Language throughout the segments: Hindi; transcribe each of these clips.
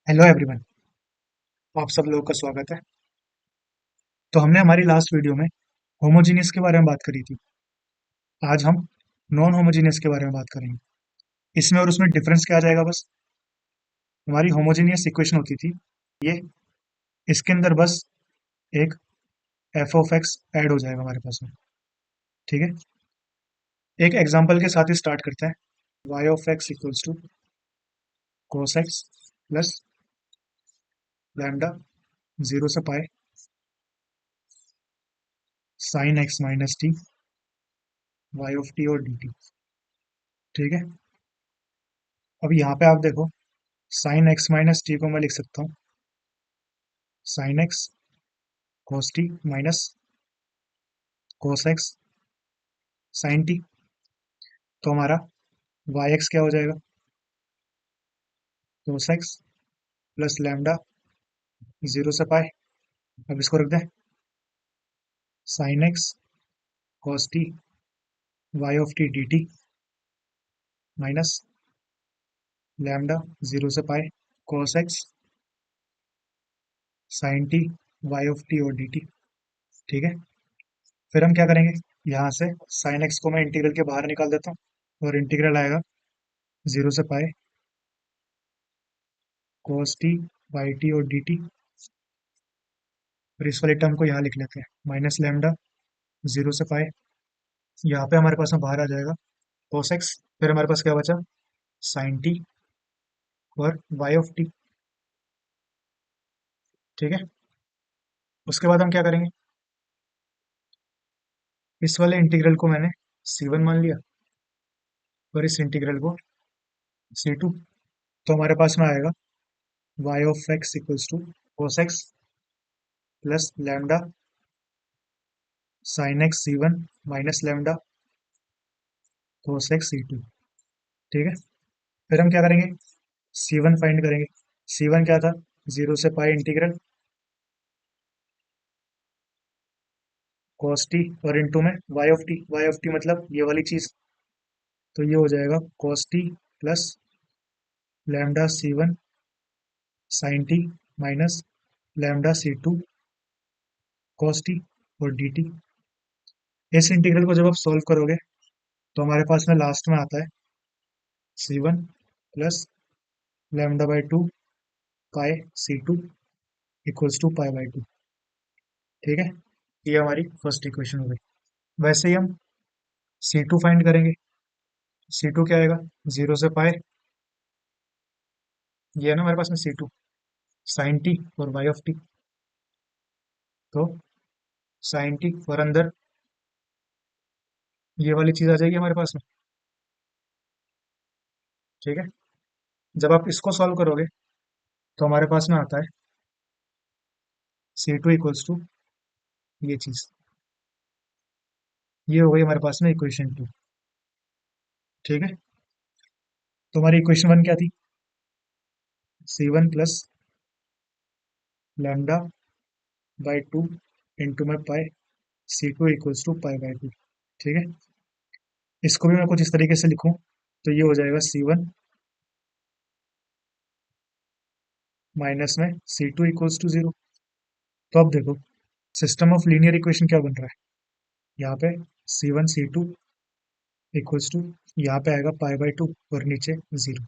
Hello everyone. आप सब लोगों का स्वागत है। तो हमने हमारी लास्ट वीडियो में होमोजीनियस के बारे में बात करी थी। आज हम नॉन होमोजीनियस के बारे में बात करेंगे। इसमें और उसमें डिफरेंस क्या आ जाएगा? बस हमारी होमोजीनियस इक्वेशन होती थी ये, इसके अंदर बस एक एफ ऑफ एक्स ऐड हो जाएगा हमारे पास में। ठीक है, एक एग्जांपल के साथ ही स्टार्ट करते हैं। Y of x equals to cos x plus lambda zero से pi sine x minus t y of T और डी टी। ठीक है, अब यहाँ पे आप देखो, साइन एक्स माइनस टी को मैं लिख सकता हूँ sign x cos t minus cos x sin t। तो हमारा वाई एक्स क्या हो जाएगा? cos x plus lambda zero से पाए। अब इसको रख दें, sine x cos t y of t d t minus lambda zero से pi cos x sin t y of T और डी टी। ठीक है, फिर हम क्या करेंगे, यहाँ से साइन एक्स को मैं इंटीग्रल के बाहर निकाल देता हूँ और इंटीग्रल आएगा जीरो से pi cos t Y T और डी टी। फिर इस वाले टर्म को यहाँ लिख लेते हैं माइनस लैम्डा जीरो से पाए। यहाँ पे हमारे पास में बाहर आ जाएगा cos x। फिर हमारे पास क्या बचा, sin t और y ऑफ t। ठीक है, उसके बाद हम क्या करेंगे, इस वाले इंटीग्रल को मैंने c1 मान लिया और इस इंटीग्रल को c2। तो हमारे पास में आएगा y of x equals to cos x plus lambda sin x c1 minus lambda cos x c2। ठीक है, फिर हम क्या करेंगे, c1 फाइंड करेंगे। c1 क्या था, जीरो से पाई इंटीग्रल cos t और इनटू में y ऑफ t मतलब ये वाली चीज। तो ये हो जाएगा cos t plus lambda c1 sin t minus lambda c2 cos t और dt। इस इंटीग्रल को जब आप सॉल्व करोगे तो हमारे पास में लास्ट में आता है c1 plus lambda by two pi c2 equals to pi by two. ठीक है, ये हमारी फर्स्ट इक्वेशन हो गई। वैसे ही हम c2 फाइंड करेंगे। c2 क्या आएगा, जीरो से पाई, ये है ना हमारे पास में c2 sin t और y ऑफ t। तो sin t और अंदर ये वाली चीज आ जाएगी हमारे पास में। ठीक है, जब आप इसको सॉल्व करोगे तो हमारे पास में आता है C2 इक्वल्स टू ये चीज। ये हो गई हमारे पास में इक्वेशन टू। ठीक है, तो हमारी इक्वेशन वन क्या थी, C1 plus lambda by two into में pi C2 equals to pi by two. ठीक है, इसको भी मैं कुछ इस तरीके से लिखूं तो ये हो जाएगा C1 माइनस में C2 इक्वल्स टू जीरो। तो अब देखो, सिस्टम ऑफ लीनियर इक्वेशन क्या बन रहा है, यहाँ पे C1 C2 इक्वल्स टू, यहाँ पे आएगा पाई बाई टू और नीचे जीरो।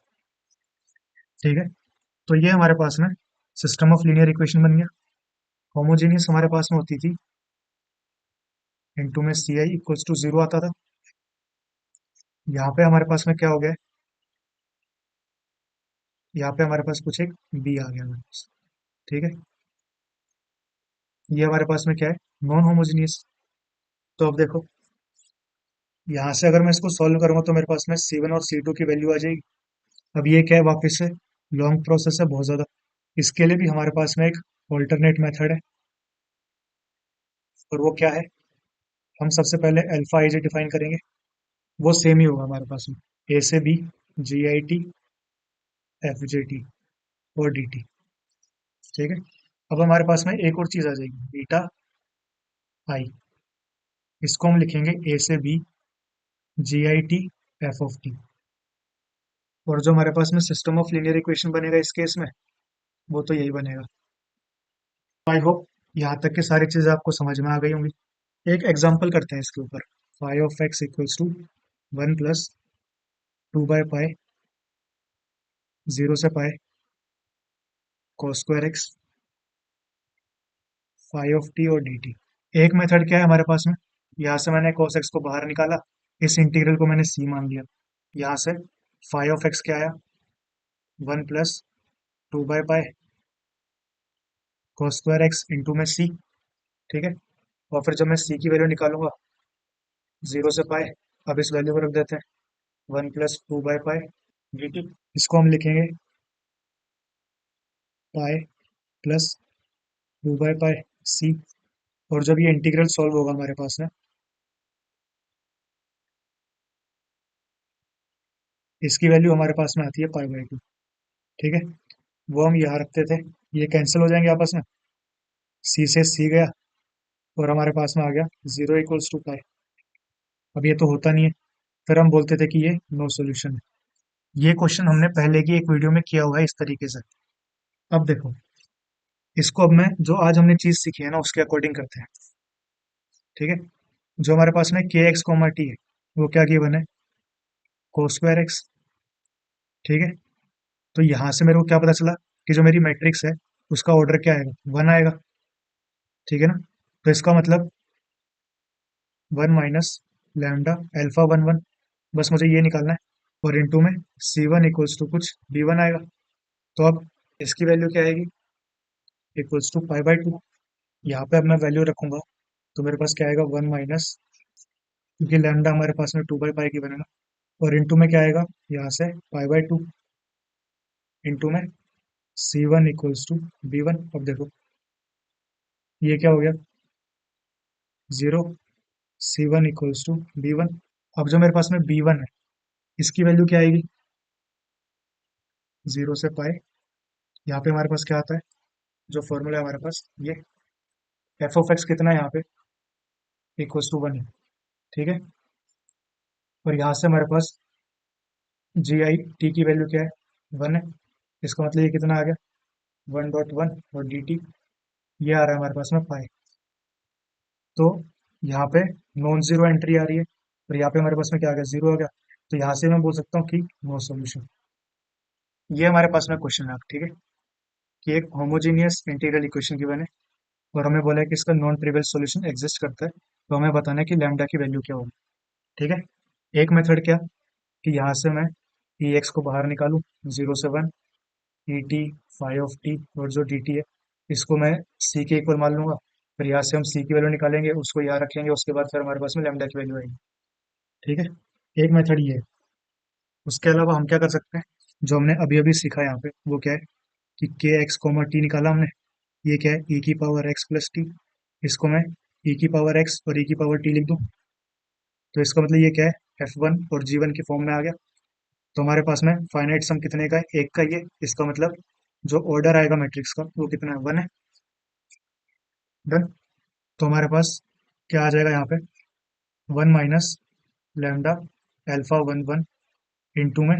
ठीक है, तो ये हमारे पास में सिस्टम ऑफ लीनियर इक्वेशन बन गया। होमोजेनियस हमारे पास में होती थी इनटू में सी आई इक्वल्स टू जीरो आता था। यहाँ पे हमारे पास में क्या हो गया, यहाँ पे हमारे पास कुछ एक बी आ गया हमारे पास। ठीक है, ये हमारे पास में क्या है, नॉन होमोजेनियस। तो अब देखो, यहाँ से अगर मैं इसको सॉल्व करूंगा तो मेरे पास में C1 और C2 की वैल्यू आ जाएगी। अब ये क्या है, वापस से लॉन्ग प्रोसेस है बहुत ज्यादा। इसके लिए भी हमारे पास में एक ऑल्टरनेट मेथड है, और वो क्या है, हम सबसे पहले अल्फा आई जे डिफाइन करेंगे। वो सेम ही होगा हमारे पास में, ए से B, G I T, F J T और डी टी। ठीक है, अब हमारे पास में एक और चीज आ जाएगी, बीटा आई। इसको हम लिखेंगे ए से B, G I T, F of T. और जो हमारे पास में सिस्टम ऑफ लीनियर इक्वेशन बनेगा इस केस में, वो तो यही बनेगा। आई होप यहाँ तक के सारी चीज़ें आपको समझ में आ गई होंगी। एक एग्जांपल करते हैं इसके ऊपर। Phi of x equals to 1 + 2/पाई 0 से pi cos square x phi of T और डी टी। एक मेथड क्या है हमारे पास में, यहाँ से मैंने cos एक्स को बाहर निकाला, इस इंटीग्रल को मैंने c मान लिया। यहाँ से फाई ऑफ एक्स क्या आया, 1 + 2/पाई cos स्क्वायर एक्स इंटू में c। ठीक है। और फिर जब मैं c की वैल्यू निकालूंगा 0 से पाई, अब इस वैल्यू को रख देते हैं 1 + 2/पाई डी टी। इसको हम लिखेंगे पाई प्लस 2/पाई सी। और जब ये इंटीग्रल सॉल्व होगा हमारे पास में, इसकी वैल्यू हमारे पास में आती है पाई/2। ठीक है। वो हम यहाँ रखते थे, ये कैंसिल हो जाएंगे आपस में, सी से सी गया और हमारे पास में आ गया 0 = पाई। अब ये तो होता नहीं है, फिर हम बोलते थे कि ये नो सोल्यूशन है। ये क्वेश्चन हमने पहले की एक वीडियो में किया हुआ है इस तरीके से। अब देखो, इसको अब मैं जो आज हमने चीज सीखी है ना उसके अकॉर्डिंग करते हैं। ठीक है। जो हमारे पास में के एक्स कोमा टी है, वो क्या गिवन है, cos स्क्वायर एक्स। ठीक है। तो यहाँ से मेरे को क्या पता चला कि जो मेरी मैट्रिक्स है उसका ऑर्डर क्या आएगा, 1 आएगा। ठीक है ना। तो इसका मतलब 1 - λ α11, बस मुझे ये निकालना है। और इनटू में C1 = कुछ B1 आएगा। तो अब इसकी वैल्यू क्या आएगी, =पाई/2। यहाँ पे अब मैं वैल्यू रखूंगा तो मेरे पास क्या आएगा, 1 माइनस, क्योंकि लैम्डा हमारे पास में 2/पाई की बनेगा। और इंटू में क्या आएगा, यहाँ से पाई/2 इंटू में C1 = B1। अब देखो ये क्या हो गया, 0, C1 = B1। अब जो मेरे पास में B1 है, इसकी वैल्यू क्या आएगी, 0 से पाई। यहाँ पे हमारे पास क्या आता है, जो फॉर्मूला है हमारे पास ये, एफ ऑफ एक्स कितना है यहाँ पे, =1 है। ठीक है। और यहाँ से हमारे पास जी आई टी की वैल्यू क्या है, 1 है। इसका मतलब ये कितना आ गया, 1.1। और डी टी ये आ रहा है हमारे पास में पाई। तो यहाँ पे नॉन जीरो एंट्री आ रही है, और यहाँ पे हमारे पास में क्या आ गया, 0 आ गया। तो यहाँ से मैं बोल सकता हूँ कि नो सॉल्यूशन। ये हमारे पास में क्वेश्चन है। ठीक है। कि एक होमोजीनियस इंटीग्रल इक्वेशन गिवन है और हमें बोला है कि इसका नॉन ट्रिवियल सॉल्यूशन एग्जिस्ट करता है, तो हमें बताना है कि लैम्डा की वैल्यू क्या होगी। ठीक है। एक मेथड क्या, कि यहाँ से मैं ई एक्स को बाहर निकालूं, 0 से 1 E T phi of T, और जो डी टी है इसको मैं सी के इक्वल मान लूंगा। फिर यहाँ से हम सी की वैल्यू निकालेंगे, उसको यहाँ रखेंगे, उसके बाद फिर हमारे पास में लैम्डा की वैल्यू आएगी। ठीक है। एक मेथड ये है। उसके अलावा हम क्या कर सकते हैं, जो हमने अभी अभी सीखा यहाँ पे, वो क्या है कि के एक्स कोमा टी निकाला हमने, ये क्या है, ई की पावर एक्स प्लस टी। इसको मैं ई की पावर एक्स और ई की पावर टी लिख दूं, तो इसका मतलब ये क्या है, F1 और G1 की फॉर्म में आ गया। तो हमारे पास में फाइनाइट सम कितने का है, एक का ये। इसका मतलब जो ऑर्डर आएगा मैट्रिक्स का वो कितना है, 1 है। डन। तो हमारे पास क्या आ जाएगा यहाँ पे, 1 - λ α11 इंटू में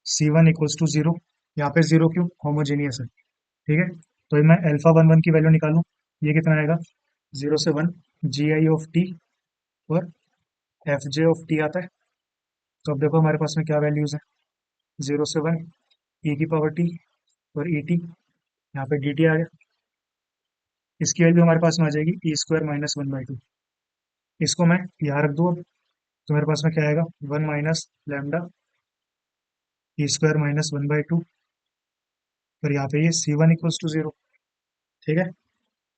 C1 = 0। यहाँ पे 0 क्यों, होमोजीनियस है। ठीक है। तो मैं α11 की वैल्यू निकालूं, ये कितना आएगा, 0 से 1 जी आई ऑफ टी और एफ जे ऑफ टी आता है। तो अब देखो हमारे पास में क्या वैल्यूज है, 0 से 1 ई की पावर टी और ई टी, यहाँ पे डी टी आ गया। इसकी वैल्यू हमारे पास में आ जाएगी E² - 1/2। इसको मैं यहाँ रख दूँ अब, तो मेरे पास में क्या आएगा, 1 - λ E² - 1/2। और यहाँ पे ये C1 = 0। ठीक है।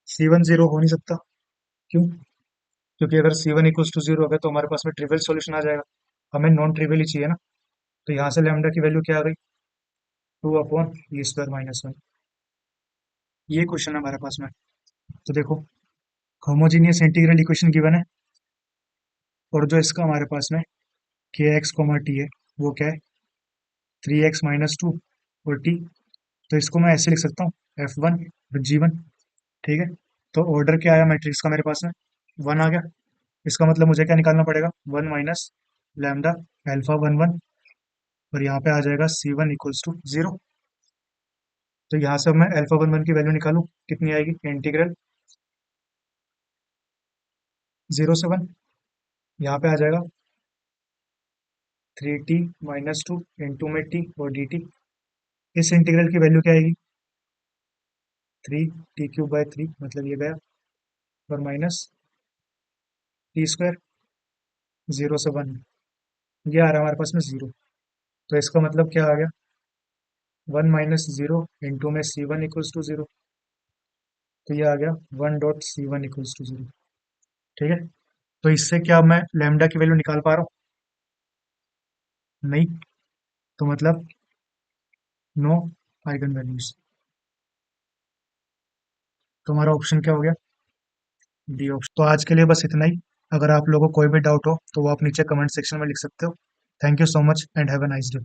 C1 0 हो नहीं सकता, क्यों, क्योंकि अगर C1 = 0 होगा तो हमारे पास में ट्रिवियल सॉल्यूशन आ जाएगा, हमें नॉन ट्रिवियल ही चाहिए ना। तो यहाँ से लैम्डा की वैल्यू क्या आ गई, 2/E² - 1। ये क्वेश्चन है हमारे पास में। तो देखो, होमोजीनियस इंटीग्रल इक्वेशन गिवन है, और जो इसका हमारे पास में के एक्स कोमा टी है, वो क्या है, 3x - 2 और टी। तो इसको मैं ऐसे लिख सकता हूँ, F1 और G1। ठीक है। तो ऑर्डर क्या आया मैट्रिक्स का मेरे पास में, 1 आ गया। इसका मतलब मुझे क्या निकालना पड़ेगा, 1 - λ α11, और यहाँ पे आ जाएगा C1 = 0। तो यहाँ से अब मैं अल्फा वन वन की वैल्यू निकालूँ, कितनी आएगी, इंटीग्रल 0 से 1, यहाँ पे आ जाएगा 3t-2 इंटू में टी और डी टी। इस इंटीग्रल की वैल्यू क्या आएगी, 3t³ बाई 3, मतलब ये गया, और माइनस t² 0 से 1, ये आ रहा है हमारे पास में 0। तो इसका मतलब क्या आ गया, 1 - 0 इंटू में c1 = 0। तो ये आ गया 1.c1 = 0। ठीक है। तो इससे क्या मैं लैम्डा की वैल्यू निकाल पा रहा हूँ, नहीं। तो मतलब नो आइगन वैल्यूज। तो हमारा ऑप्शन क्या हो गया, डी ऑप्शन। तो आज के लिए बस इतना ही। अगर आप लोगों को कोई भी डाउट हो तो वो आप नीचे कमेंट सेक्शन में लिख सकते हो। Thank you so much and have a nice day.